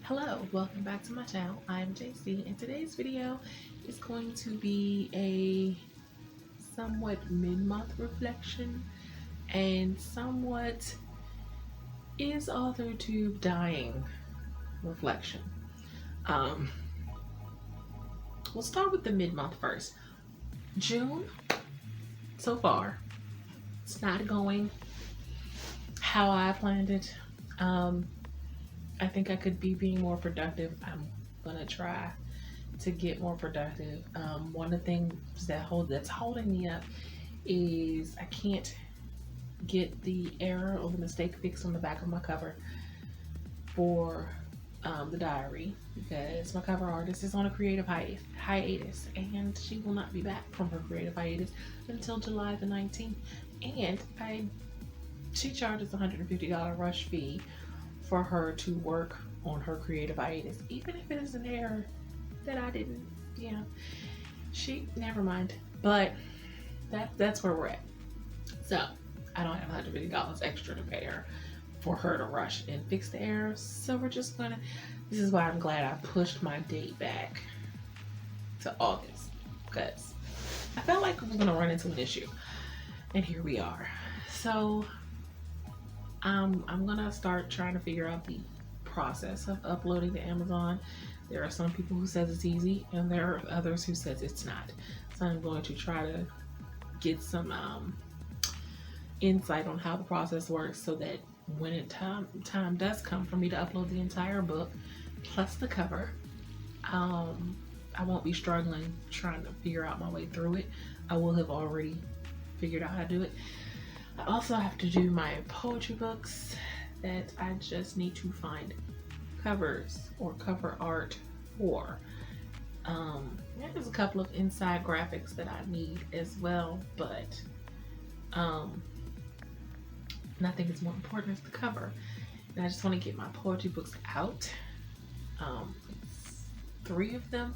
Hello, welcome back to my channel. I'm JC, and today's video is going to be a somewhat mid-month reflection and somewhat is AuthorTube dying reflection. We'll start with the mid-month first. June, so far, it's not going how I planned it. I think I could be being more productive. I'm gonna try to get more productive. One of the things that's holding me up is I can't get the error or the mistake fixed on the back of my cover for the diary, because my cover artist is on a creative hiatus, and she will not be back from her creative hiatus until July the 19th. And she charges $150 rush fee for her to work on her creative hiatus, even if it is an error that I didn't, never mind. But that's where we're at. So I don't have $150 extra to pay her for her to rush and fix the errors. So we're just gonna, this is why I'm glad I pushed my date back to August, because I felt like we were gonna run into an issue, and here we are. So I'm gonna start trying to figure out the process of uploading to Amazon. There are some people who says it's easy, and there are others who says it's not. So I'm going to try to get some insight on how the process works, so that when time does come for me to upload the entire book plus the cover, I won't be struggling trying to figure out my way through it. I will have already figured out how to do it. I also have to do my poetry books that I just need to find covers or cover art for. There's a couple of inside graphics that I need as well, but nothing is more important as the cover. And I just want to get my poetry books out. It's 3 of them,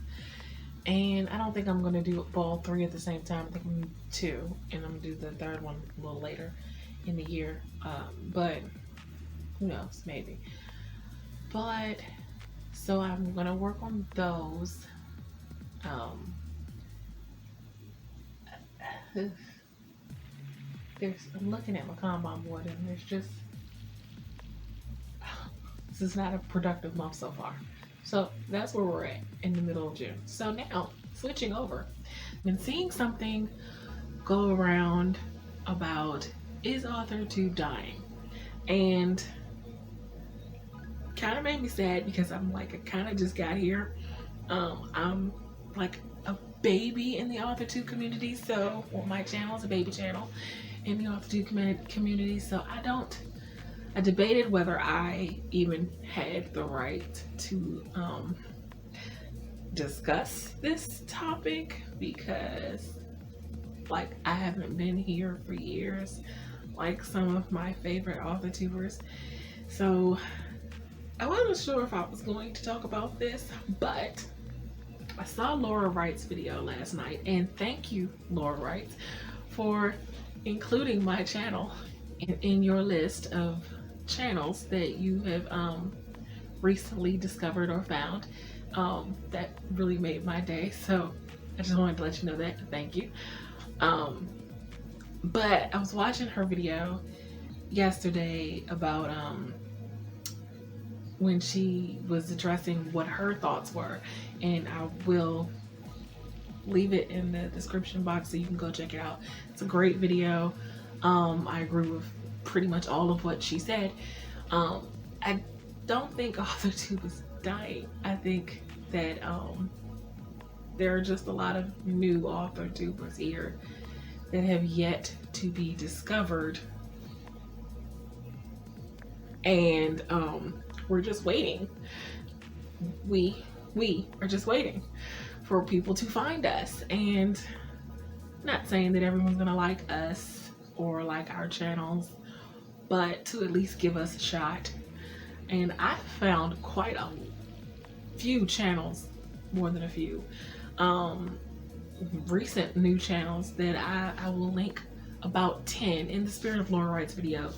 and I don't think I'm going to do all 3 at the same time. I think I'm going to do 2, and I'm going to do the 3rd one a little later in the year. But who knows, maybe. But so I'm going to work on those. I'm looking at my Kanban board, and there's just, this is not a productive month so far. So that's where we're at in the middle of June. So now, switching over, I've been seeing something go around about, is AuthorTube dying? And kind of made me sad, because I'm like, I kind of just got here. I'm like a baby in the AuthorTube community. So, well, my channel is a baby channel in the AuthorTube community. So I debated whether I even had the right to discuss this topic, because like I haven't been here for years, like some of my favorite AuthorTubers. So I wasn't sure if I was going to talk about this, but I saw Laura Wright's video last night, and thank you, Laura Wright, for including my channel in your list of channels that you have recently discovered or found. That really made my day, so I just wanted to let you know that. Thank you. But I was watching her video yesterday about when she was addressing what her thoughts were, and I will leave it in the description box so you can go check it out. It's a great video. I agree with pretty much all of what she said. I don't think AuthorTube is dying. I think that there are just a lot of new AuthorTubers here that have yet to be discovered, and we're just waiting. We are just waiting for people to find us, and not saying that everyone's gonna like us or like our channels, but to at least give us a shot. And I found quite a few channels, more than a few, recent new channels that I will link, about 10, in the spirit of Laura Wright's video,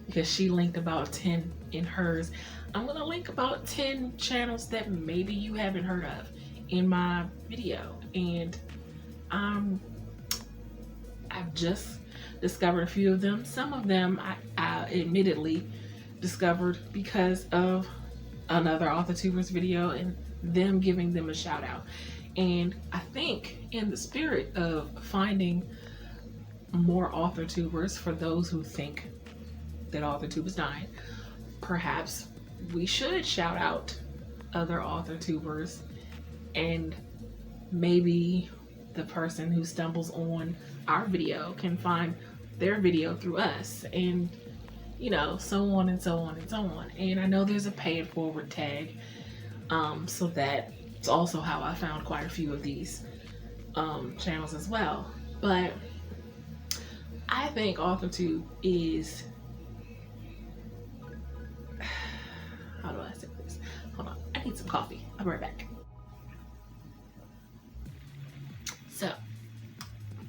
because she linked about 10 in hers. I'm gonna link about 10 channels that maybe you haven't heard of in my video. And I've just discovered a few of them. Some of them I admittedly discovered because of another AuthorTubers video and them giving them a shout out. And I think in the spirit of finding more AuthorTubers, for those who think that AuthorTube is dying, perhaps we should shout out other AuthorTubers, and maybe the person who stumbles on our video can find their video through us, and you know, so on and so on and so on. And I know there's a pay it forward tag, so that's also how I found quite a few of these channels as well. But I think AuthorTube is, how do I say this? Hold on, I need some coffee. I'll be right back. So,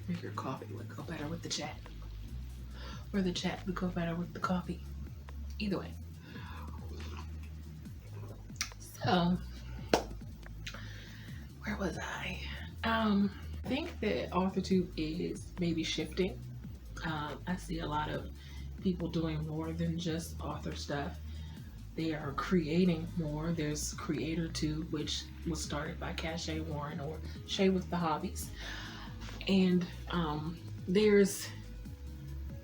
make your coffee would go better with the chat, or the chat would go better with the coffee. Either way. So, where was I? I think that AuthorTube is maybe shifting. I see a lot of people doing more than just author stuff. They are creating more. There's CreatorTube, which was started by Cache Warren, or Shay with the Hobbies. And there's,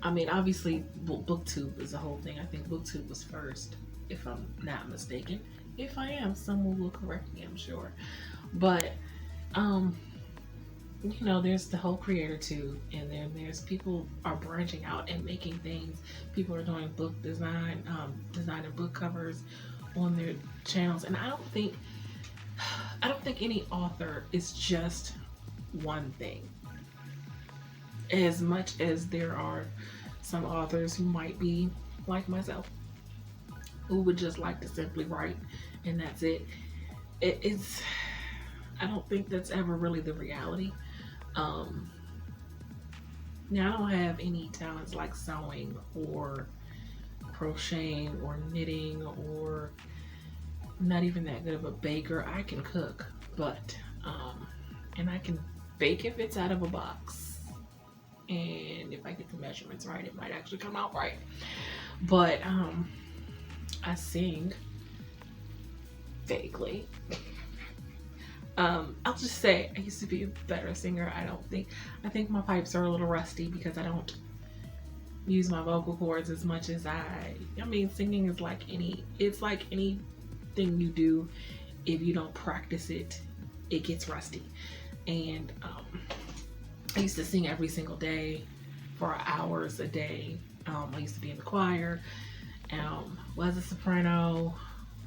I mean, obviously BookTube is a whole thing. I think BookTube was first, if I'm not mistaken. If I am, someone will correct me, I'm sure. But you know, there's the whole CreatorTube, and then there's people are branching out and making things. People are doing book design, designing book covers on their channels. And I don't think any author is just one thing. As much as there are some authors who might be like myself, who would just like to simply write and that's it. It's, I don't think that's ever really the reality. Now I don't have any talents like sewing or crocheting or knitting, or not even that good of a baker. I can cook, but and I can bake if it's out of a box, and if I get the measurements right, it might actually come out right. But I sing vaguely. I'll just say I used to be a better singer. I think my pipes are a little rusty because I don't use my vocal cords as much as I mean, singing is like it's like anything you do. If you don't practice it, it gets rusty. And I used to sing every single day for hours a day. I used to be in the choir, was a soprano.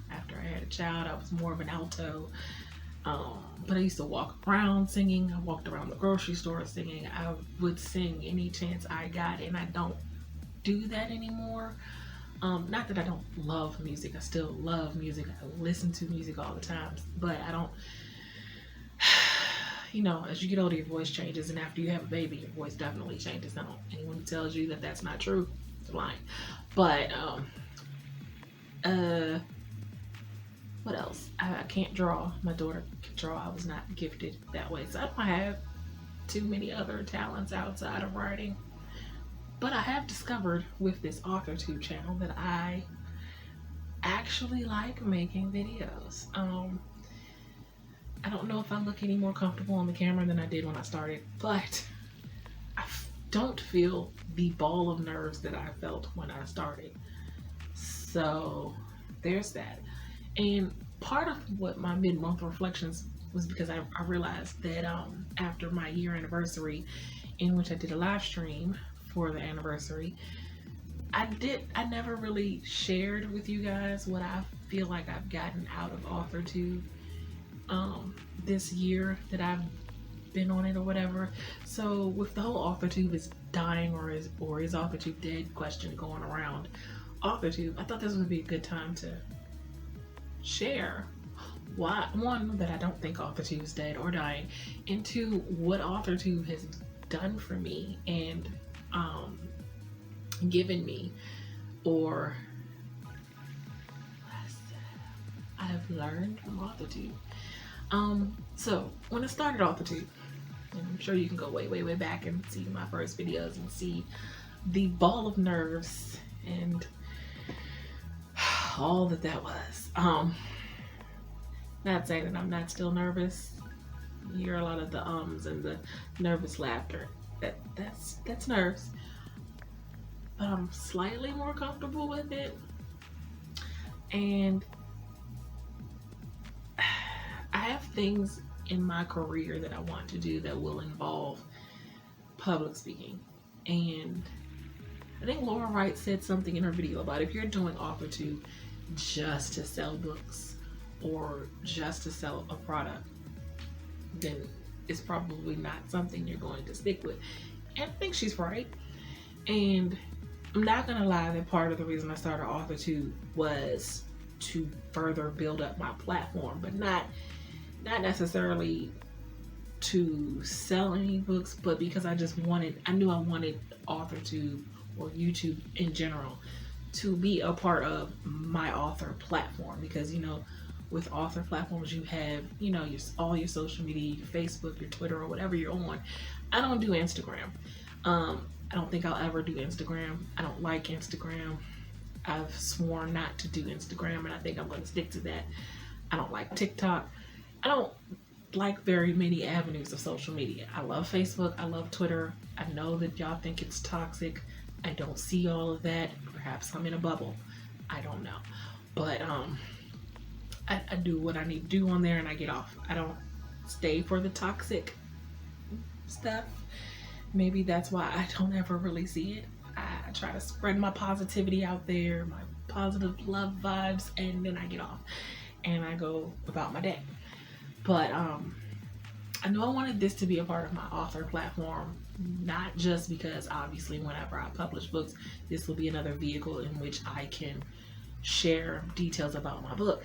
After I had a child, I was more of an alto. But I used to walk around singing. I walked around the grocery store singing. I would sing any chance I got, and I don't do that anymore. Not that I don't love music. I still love music. I listen to music all the time, but I don't, you know, as you get older, your voice changes, and after you have a baby, your voice definitely changes. Now, anyone who tells you that that's not true is lying. But what else? I can't draw. My daughter can draw. I was not gifted that way, so I don't have too many other talents outside of writing. But I have discovered with this AuthorTube channel that I actually like making videos. I don't know if I look any more comfortable on the camera than I did when I started, but I don't feel the ball of nerves that I felt when I started. So there's that. And part of what my mid-month reflections was because I realized that after my year anniversary, in which I did a live stream for the anniversary, I never really shared with you guys what I feel like I've gotten out of AuthorTube this year that I've been on it or whatever. So with the whole AuthorTube is dying or is AuthorTube dead question going around AuthorTube, I thought this would be a good time to share one, that I don't think AuthorTube is dead or dying, and two, what AuthorTube has done for me and given me or I've learned from AuthorTube. So when I started AuthorTube, and I'm sure you can go way, way, way back and see my first videos and see the ball of nerves and all that was. Not saying that I'm not still nervous. You hear a lot of the ums and the nervous laughter. That's nerves. But I'm slightly more comfortable with it. And I have things in my career that I want to do that will involve public speaking. And I think Laura Wright said something in her video about if you're doing AuthorTube just to sell books or just to sell a product, then it's probably not something you're going to stick with. And I think she's right. And I'm not gonna lie that part of the reason I started AuthorTube was to further build up my platform, but not necessarily to sell any books, but because I knew I wanted AuthorTube or YouTube in general to be a part of my author platform. Because, you know, with author platforms, you have, you know, all your social media, your Facebook, your Twitter, or whatever you're on. I don't do Instagram. I don't think I'll ever do Instagram. I don't like Instagram. I've sworn not to do Instagram, and I think I'm going to stick to that. I don't like TikTok. I don't like very many avenues of social media. I love Facebook. I love Twitter. I know that y'all think it's toxic. I don't see all of that. Perhaps I'm in a bubble. I don't know. But I do what I need to do on there and I get off. I don't stay for the toxic stuff. Maybe that's why I don't ever really see it. I try to spread my positivity out there, my positive love vibes, and then I get off and I go about my day. But I know I wanted this to be a part of my author platform, not just because obviously whenever I publish books, this will be another vehicle in which I can share details about my book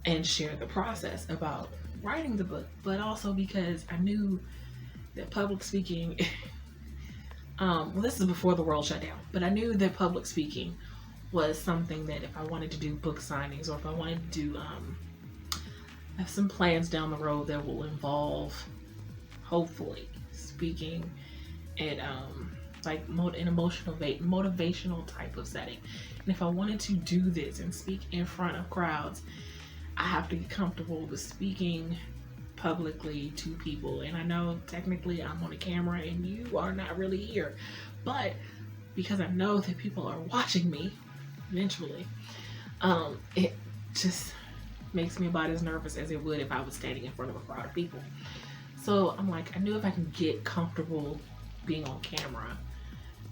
and share the process about writing the book, but also because I knew that public speaking, well, this is before the world shut down, but I knew that public speaking was something that if I wanted to do book signings, or if I wanted to do, I have some plans down the road that will involve, hopefully, speaking at like an motivational type of setting. And if I wanted to do this and speak in front of crowds, I have to get comfortable with speaking publicly to people. And I know technically I'm on a camera and you are not really here, but because I know that people are watching me eventually, it just makes me about as nervous as it would if I was standing in front of a crowd of people. So I'm like, I knew if I can get comfortable being on camera,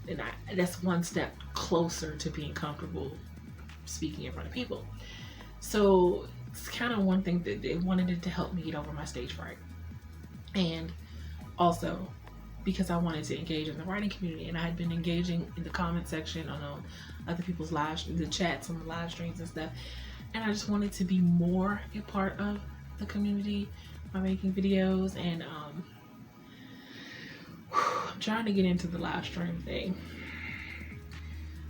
then that's one step closer to being comfortable speaking in front of people. So it's kind of one thing that they wanted it to help me get over my stage fright. And also because I wanted to engage in the writing community, and I had been engaging in the comment section on other people's the chats on the live streams and stuff. And I just wanted to be more a part of the community by making videos. And I'm trying to get into the live stream thing.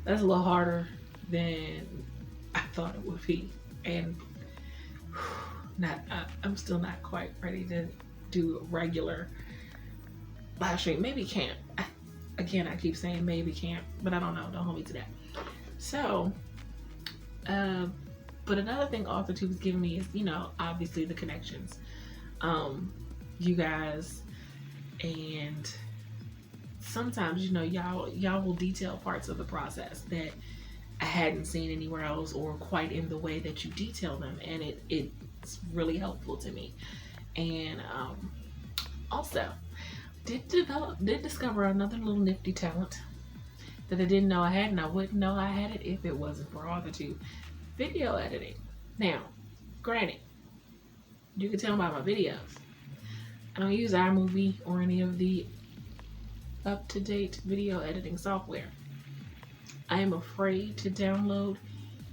That's a little harder than I thought it would be. And I'm still not quite ready to do a regular live stream. Maybe camp. Again, I keep saying maybe camp, but I don't know. Don't hold me to that. So, but another thing AuthorTube has given me is, you know, obviously the connections. You guys, and sometimes, you know, y'all will detail parts of the process that I hadn't seen anywhere else, or quite in the way that you detail them, and it's really helpful to me. And also did discover another little nifty talent that I didn't know I had, and I wouldn't know I had it if it wasn't for AuthorTube. Video editing. Now, granted, you can tell by my videos, I don't use iMovie or any of the up-to-date video editing software. I am afraid to download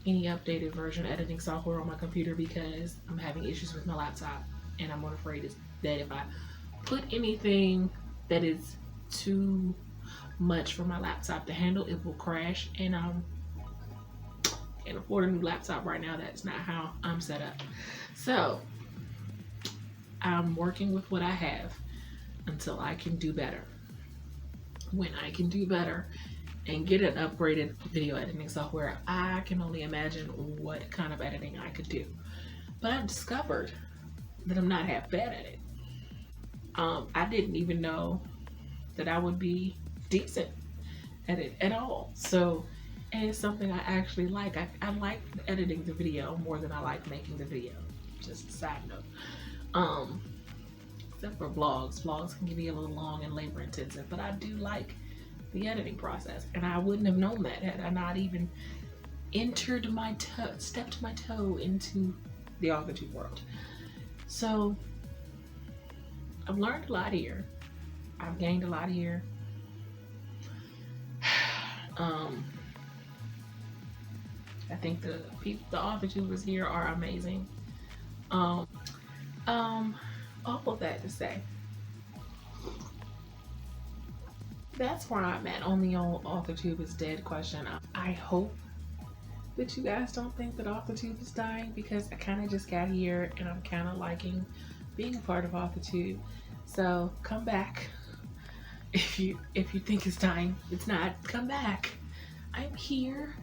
any updated version editing software on my computer because I'm having issues with my laptop, and I'm afraid that if I put anything that is too much for my laptop to handle, it will crash, and Can't afford a new laptop right now. That's not how I'm set up. So I'm working with what I have until I can do better. When I can do better and get an upgraded video editing software, I can only imagine what kind of editing I could do. But I've discovered that I'm not half bad at it. I didn't even know that I would be decent at it at all. So, and it's something I actually like. I like editing the video more than I like making the video. Just a side note. Except for vlogs. Vlogs can be a little long and labor intensive, but I do like the editing process. And I wouldn't have known that had I not even stepped my toe into the AuthorTube world. So I've learned a lot here. I've gained a lot here. I think the AuthorTubers here are amazing. All of that to say, that's where I'm at on the old AuthorTube is dead question. I hope that you guys don't think that AuthorTube is dying, because I kind of just got here and I'm kind of liking being a part of AuthorTube. So come back if you think it's dying. It's not. Come back. I'm here,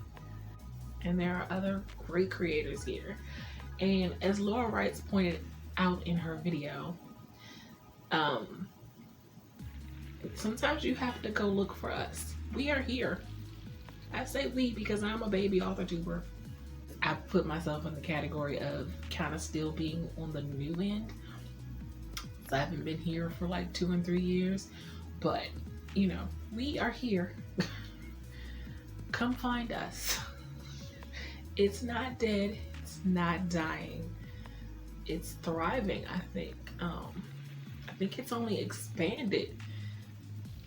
and there are other great creators here. And as Laura Wrights pointed out in her video, sometimes you have to go look for us. We are here. I say we because I'm a baby AuthorTuber. I put myself in the category of kind of still being on the new end. So I haven't been here for like 2 and 3 years, but you know, we are here. Come find us. It's not dead. It's not dying. It's thriving, I think. I think it's only expanded.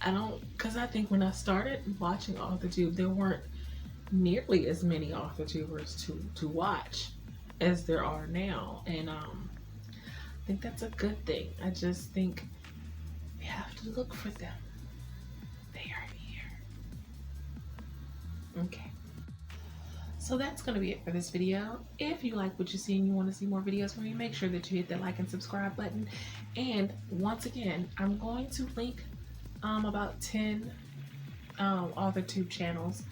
Because I think when I started watching AuthorTube, there weren't nearly as many AuthorTubers to watch as there are now. And I think that's a good thing. I just think we have to look for them. They are here. Okay. So that's going to be it for this video. If you like what you see and you want to see more videos from me, make sure that you hit that like and subscribe button. And once again, I'm going to link about 10 AuthorTube channels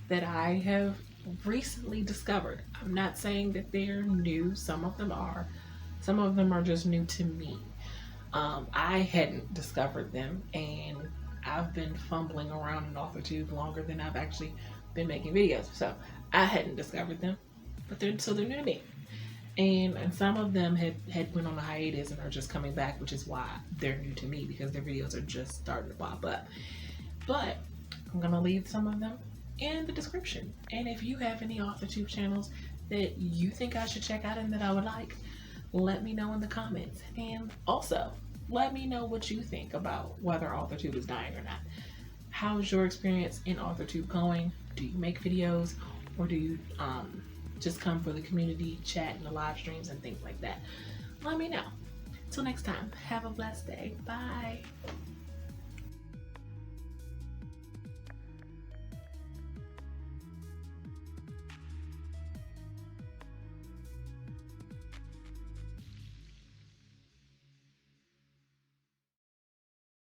that I have recently discovered. I'm not saying that they're new. Some of them are. Some of them are just new to me. I hadn't discovered them, and I've been fumbling around in AuthorTube longer than I've actually been making videos. So I hadn't discovered them, but they're new to me. And some of them had went on a hiatus and are just coming back, which is why they're new to me, because their videos are just starting to pop up. But I'm gonna leave some of them in the description. And if you have any AuthorTube channels that you think I should check out and that I would like, let me know in the comments. And also, let me know what you think about whether AuthorTube is dying or not. How's your experience in AuthorTube going? Do you make videos, or do you just come for the community chat and the live streams and things like that? Let me know. Till next time, have a blessed day. Bye.